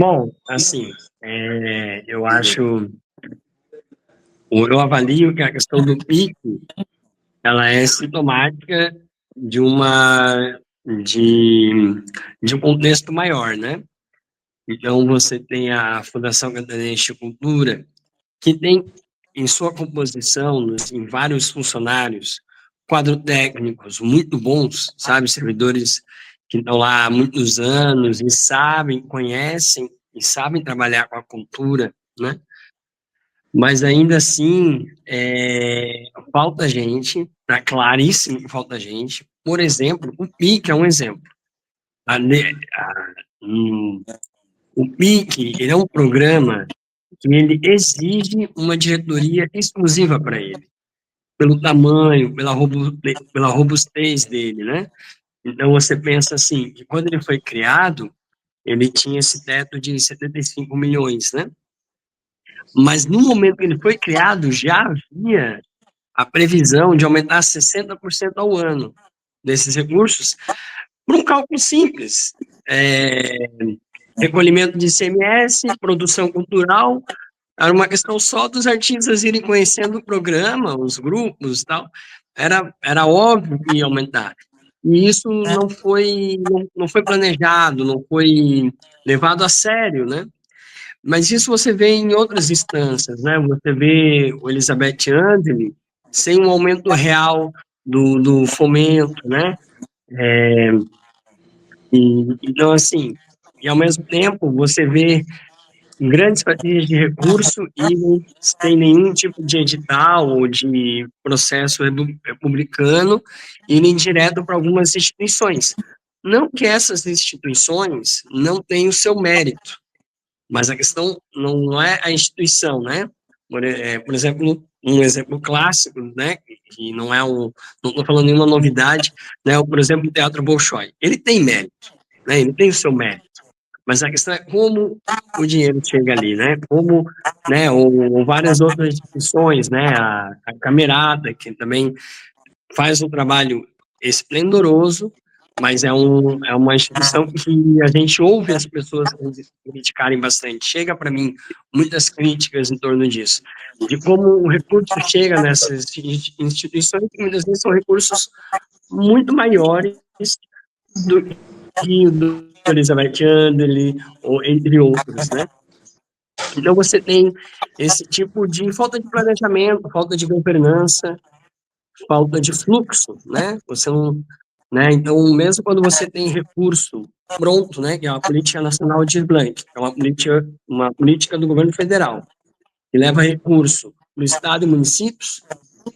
Bom, assim, eu acho, eu avalio que a questão do pico, ela é sintomática de uma, de, de um contexto maior, né? Então, você tem a Fundação Catarinense de Cultura, que tem em sua composição, em vários funcionários, quadro técnicos muito bons, sabe? Servidores que estão lá há muitos anos e sabem, conhecem e sabem trabalhar com a cultura, né? Mas ainda assim, falta gente, tá claríssimo que falta gente. Por exemplo, o PIC é um exemplo. A, ne- a- hum, o PIC, ele é um programa que ele exige uma diretoria exclusiva para ele, pelo tamanho, pela robustez dele, né? Então você pensa assim, que quando ele foi criado, ele tinha esse teto de 75 milhões, né? Mas no momento que ele foi criado, já havia a previsão de aumentar 60% ao ano desses recursos, por um cálculo simples. É, recolhimento de ICMS, produção cultural, era uma questão só dos artistas irem conhecendo o programa, os grupos e tal. Era óbvio que ia aumentar. E isso não foi planejado, não foi levado a sério, né? Mas isso você vê em outras instâncias, né? Você vê o Elizabeth Anthony sem um aumento real do fomento, né? Então, assim, e ao mesmo tempo você vê grandes fatias de recurso e sem nenhum tipo de edital ou de processo republicano irem direto para algumas instituições. Não que essas instituições não tenham o seu mérito, mas a questão não é a instituição, né? Por exemplo, um exemplo clássico, né? Que não é não estou falando nenhuma novidade, né? Por exemplo, o Teatro Bolshoi. Ele tem mérito, né? Ele tem o seu mérito, mas a questão é como o dinheiro chega ali, né? Como, né? Ou várias outras instituições, né? A Camerata, que também faz um trabalho esplendoroso, mas é uma instituição que a gente ouve as pessoas criticarem bastante. Chega para mim muitas críticas em torno disso, de como o recurso chega nessas instituições, que muitas vezes são recursos muito maiores do que o do Elizabeth Andely, ou entre outros, né? Então você tem esse tipo de falta de planejamento, falta de governança, falta de fluxo, né? Você não, né? Então, mesmo quando você tem recurso pronto, né, que é a Política Nacional de Blanc, que é uma política do governo federal, que leva recurso para o Estado e municípios,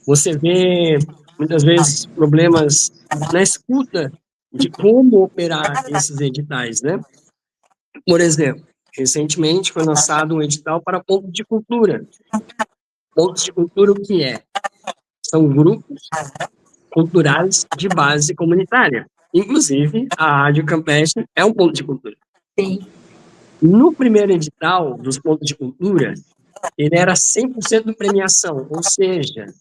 você vê, muitas vezes, problemas na escuta de como operar esses editais, né? Por exemplo, recentemente foi lançado um edital para pontos de cultura. Pontos de cultura, o que é? São grupos culturais de base comunitária. Inclusive, a Rádio Campestre é um ponto de cultura. Sim. No primeiro edital dos pontos de cultura, ele era 100% de premiação, ou seja,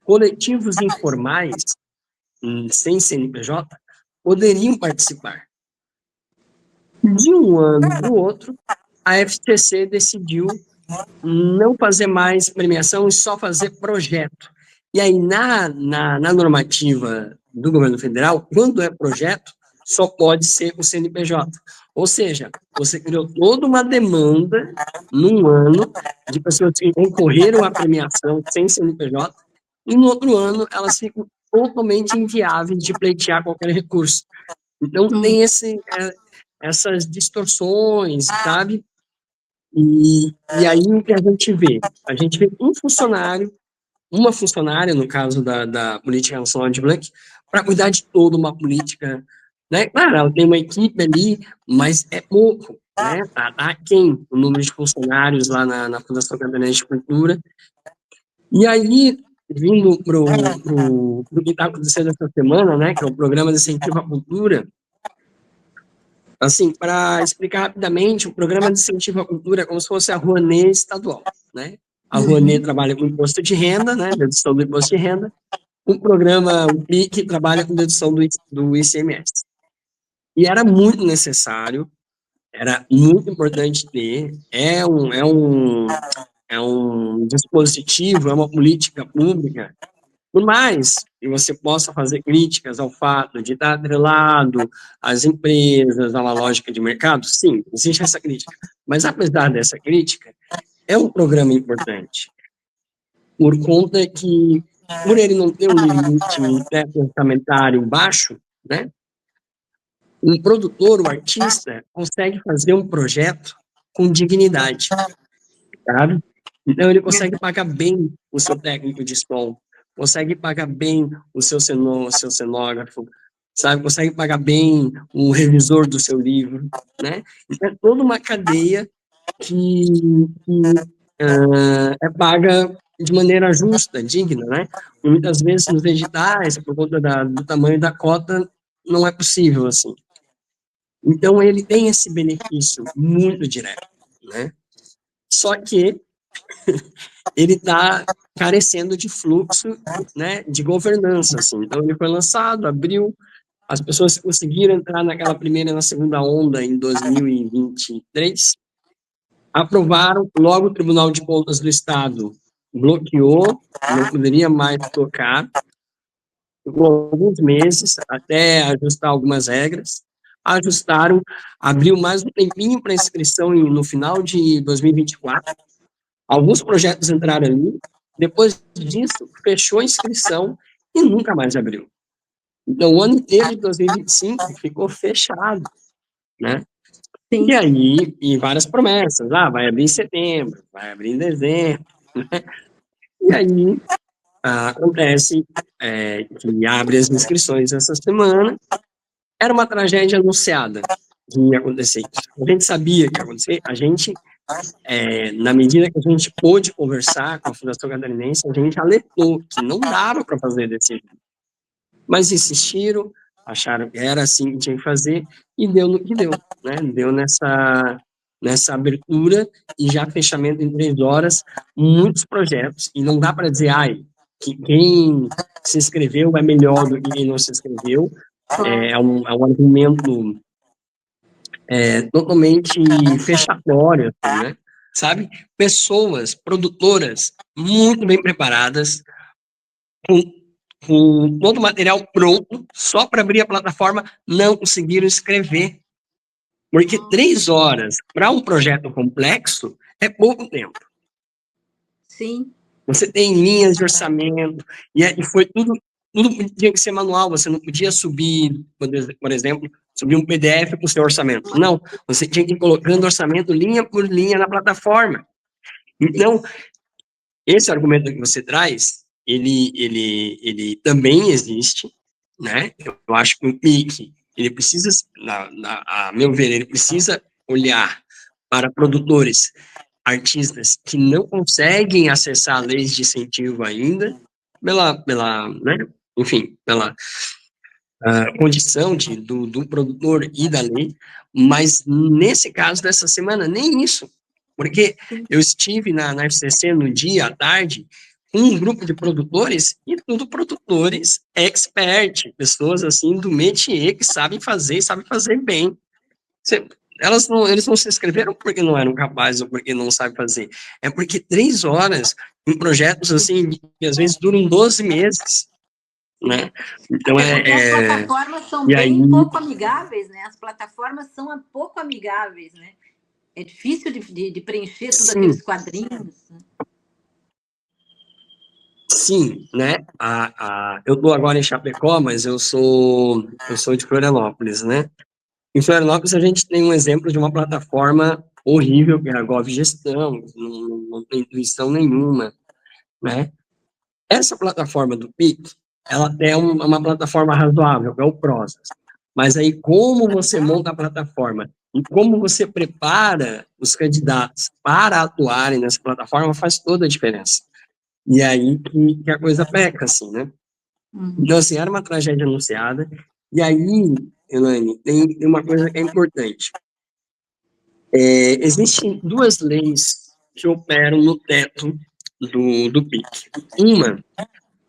coletivos informais, sem CNPJ, poderiam participar. De um ano para o outro, a FTC decidiu não fazer mais premiação e só fazer projeto. E aí, na normativa do governo federal, quando é projeto, só pode ser o CNPJ. Ou seja, você criou toda uma demanda num ano de pessoas que concorreram à premiação sem CNPJ, e no outro ano elas ficam totalmente inviáveis de pleitear qualquer recurso. Então, tem essas distorções, sabe? E aí o que a gente vê? A gente vê um funcionário, uma funcionária, no caso da Política Nacional de Blanc, para cuidar de toda uma política, né? Claro, ela tem uma equipe ali, mas é pouco, né? Tá aquém o número de funcionários lá na Fundação Catarinense de Cultura. E aí, vindo pro que está acontecendo essa semana, né? Que é o Programa de Incentivo à Cultura. Assim, para explicar rapidamente, o programa de incentivo à cultura é como se fosse a Rouanet estadual, né? A Rouanet trabalha com imposto de renda, né? Dedução do imposto de renda. O programa, o PIC, trabalha com dedução do ICMS. E era muito necessário era muito importante ter, é um dispositivo, é uma política pública. Por mais que você possa fazer críticas ao fato de estar atrelado às empresas, a uma lógica de mercado, sim, existe essa crítica. Mas, apesar dessa crítica, é um programa importante, por conta que, por ele não ter um limite, um teto orçamentário baixo, né, um produtor, o artista, consegue fazer um projeto com dignidade, sabe? Então, ele consegue pagar bem o seu técnico de som, consegue pagar bem o seu cenógrafo, sabe? Consegue pagar bem o revisor do seu livro, né? Então, é toda uma cadeia que é paga de maneira justa, digna, né? Muitas vezes nos editais, por conta do tamanho da cota, não é possível assim. Então, ele tem esse benefício muito direto, né? Só que ele está carecendo de fluxo, né, de governança, assim. Então, ele foi lançado, abriu, as pessoas conseguiram entrar naquela primeira e na segunda onda em 2023, aprovaram, logo o Tribunal de Contas do Estado bloqueou, não poderia mais tocar, ficou alguns meses até ajustar algumas regras, ajustaram, abriu mais um tempinho para inscrição no final de 2024, alguns projetos entraram ali, depois disso, fechou a inscrição e nunca mais abriu. Então, o ano inteiro de 2025 ficou fechado, né? Sim. E aí, e várias promessas, vai abrir em setembro, vai abrir em dezembro, né? E aí, acontece que abre as inscrições essa semana, era uma tragédia anunciada que ia acontecer isso. A gente sabia que ia acontecer, na medida que a gente pôde conversar com a Fundação Catarinense, a gente alertou que não dava para fazer desse jeito. Mas insistiram, acharam que era assim que tinha que fazer, e deu no que deu, né? Deu nessa abertura e já fechamento em 3 horas, muitos projetos, e não dá para dizer, que quem se inscreveu é melhor do que quem não se inscreveu, é um argumento totalmente fechatório, assim, né? Sabe? Pessoas, produtoras muito bem preparadas, com, com todo o material pronto, só para abrir a plataforma, não conseguiram escrever. Porque 3 horas para um projeto complexo é pouco tempo. Sim. Você tem linhas de orçamento, e foi tudo tinha que ser manual, você não podia subir, por exemplo, subir um PDF para o seu orçamento. Não, você tinha que ir colocando orçamento linha por linha na plataforma. Então, esse argumento que você traz, ele também existe, né? Eu acho que o PIC, ele precisa, a meu ver, ele precisa olhar para produtores, artistas que não conseguem acessar leis de incentivo ainda, né? Enfim, pela condição do produtor e da lei, mas nesse caso dessa semana, nem isso, porque eu estive na FCC no dia, à tarde, com um grupo de produtores, e tudo produtores expert, pessoas assim do métier que sabem fazer e sabem fazer bem. Você, eles não se inscreveram porque não eram capazes ou porque não sabem fazer, é porque 3 horas em projetos assim, que às vezes duram 12 meses, né? Então, Até porque as plataformas são e aí, bem pouco amigáveis, né? As plataformas são pouco amigáveis, né? É difícil de preencher todos sim, aqueles quadrinhos. sim, né? Eu estou agora em Chapecó, mas eu sou de Florianópolis, né? Em Florianópolis a gente tem um exemplo de uma plataforma horrível, que é a GovGestão, não tem intuição nenhuma, né? Essa plataforma do PIC, ela é uma plataforma razoável, é o Prozas. Mas aí, como você monta a plataforma e como você prepara os candidatos para atuarem nessa plataforma faz toda a diferença. E aí que a coisa peca, assim, né? Então, assim, era uma tragédia anunciada. E aí, Elaine, tem uma coisa que é importante. Existem duas leis que operam no teto do PIC. Uma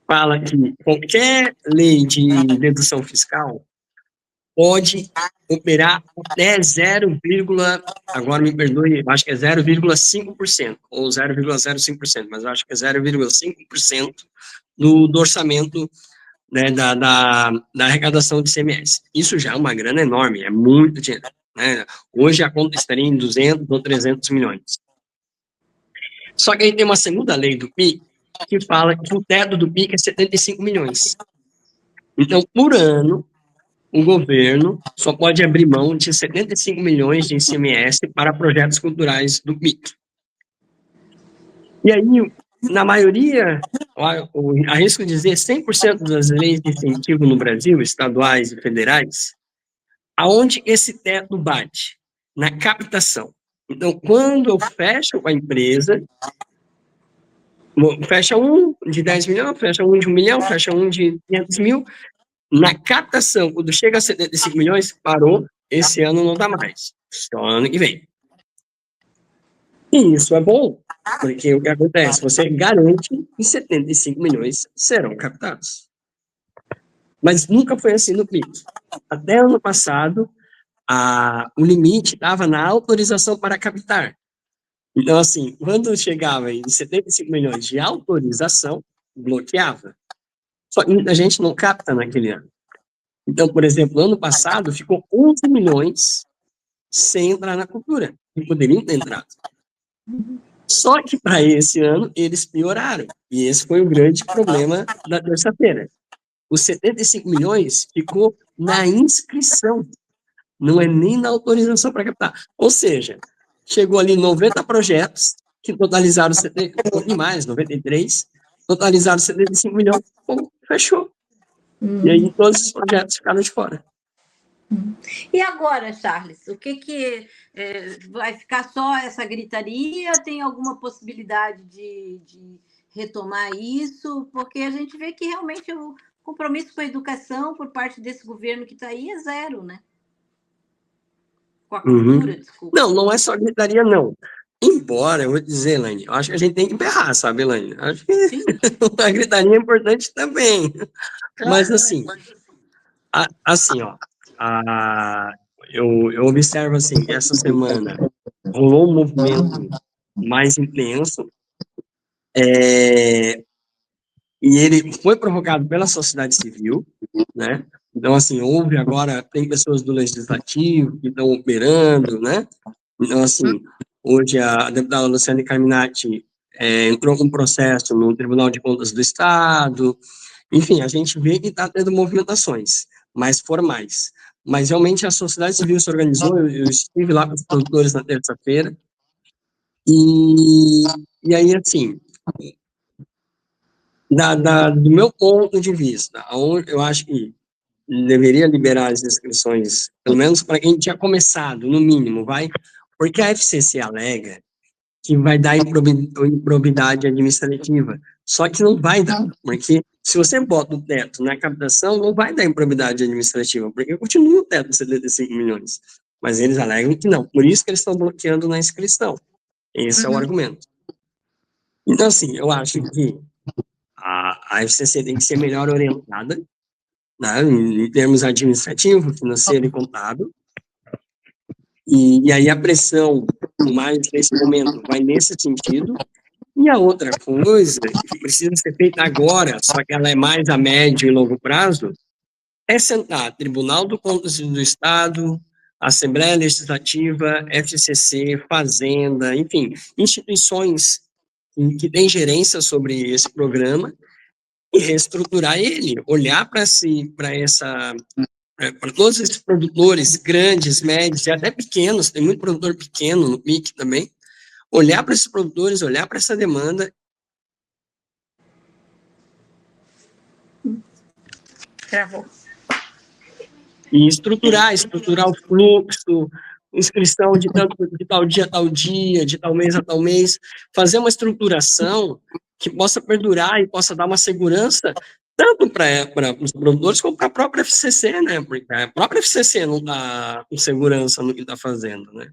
fala que qualquer lei de dedução fiscal pode operar até agora me perdoe, acho que é 0,5%, ou 0,05%, mas acho que é 0,5% do orçamento, né, da arrecadação de ICMS. Isso já é uma grana enorme, é muito dinheiro, né? Hoje a conta estaria em 200 ou 300 milhões. Só que aí tem uma segunda lei do PIC que fala que o teto do PIC é 75 milhões. Então, por ano, o governo só pode abrir mão de 75 milhões de ICMS para projetos culturais do PIC. E aí, na maioria, arrisco dizer, 100% das leis de incentivo no Brasil, estaduais e federais, aonde esse teto bate? Na captação. Então, quando eu fecho com a empresa, fecha um de 10 milhões, fecha um de 1 milhão, fecha um de 500 mil, na captação, quando chega a 75 milhões, parou, esse ano não dá mais, só ano que vem. E isso é bom, porque o que acontece? Você garante que 75 milhões serão captados. Mas nunca foi assim no PIC. Até ano passado, o limite estava na autorização para captar. Então, assim, quando chegava em 75 milhões de autorização, bloqueava. Só que muita gente não capta naquele ano. Então, por exemplo, ano passado ficou 11 milhões sem entrar na cultura, e poderiam ter entrado. Só que para esse ano eles pioraram, e esse foi o grande problema da terça-feira. Os 75 milhões ficou na inscrição, não é nem na autorização para captar. Ou seja, chegou ali 90 projetos que totalizaram mais, 93, totalizaram 75 milhões, bom, fechou. E aí todos os projetos ficaram de fora. E agora, Charles, o que vai ficar só essa gritaria? Tem alguma possibilidade de retomar isso? Porque a gente vê que realmente o compromisso com a educação por parte desse governo que está aí é zero, né? Com a cultura, desculpa. Não é só gritaria, não. Embora, eu vou dizer, Elaine, eu acho que a gente tem que berrar, sabe, Elaine? Acho que a gritaria é importante também. Mas, assim, ó, eu observo, assim, que essa semana rolou um movimento mais intenso, e ele foi provocado pela sociedade civil, né? Então, assim, tem pessoas do Legislativo que estão operando, né? Então, assim, hoje a deputada Luciane Carminati entrou com um processo no Tribunal de Contas do Estado. Enfim, a gente vê que está tendo movimentações mais formais. Mas, realmente, a sociedade civil se organizou. Eu estive lá com os produtores na terça-feira. E aí, assim, do meu ponto de vista, eu acho que deveria liberar as inscrições, pelo menos para quem tinha começado, no mínimo, vai, porque a FCC alega que vai dar improbidade administrativa. Só que não vai dar, porque se você bota o teto na captação, não vai dar improbidade administrativa, porque continua o teto de 75 milhões. Mas eles alegam que não. Por isso que eles estão bloqueando na inscrição. Esse é o argumento. Então, assim, eu acho que a FCC tem que ser melhor orientada, né, em termos administrativo, financeiro e contábil. E aí a pressão, mais nesse momento, vai nesse sentido. E a outra coisa que precisa ser feita agora, só que ela é mais a médio e longo prazo, é sentar Tribunal do Contas do Estado, Assembleia Legislativa, FCC, Fazenda, enfim, instituições que têm gerência sobre esse programa e reestruturar ele, olhar para todos esses produtores grandes, médios e até pequenos, tem muito produtor pequeno no PIC também, olhar para esses produtores, olhar para essa demanda. Travou. E estruturar o fluxo, inscrição de tal dia a tal dia, de tal mês a tal mês, fazer uma estruturação que possa perdurar e possa dar uma segurança tanto para os produtores como para a própria FCC, né? Porque a própria FCC não está com segurança no que está fazendo, né?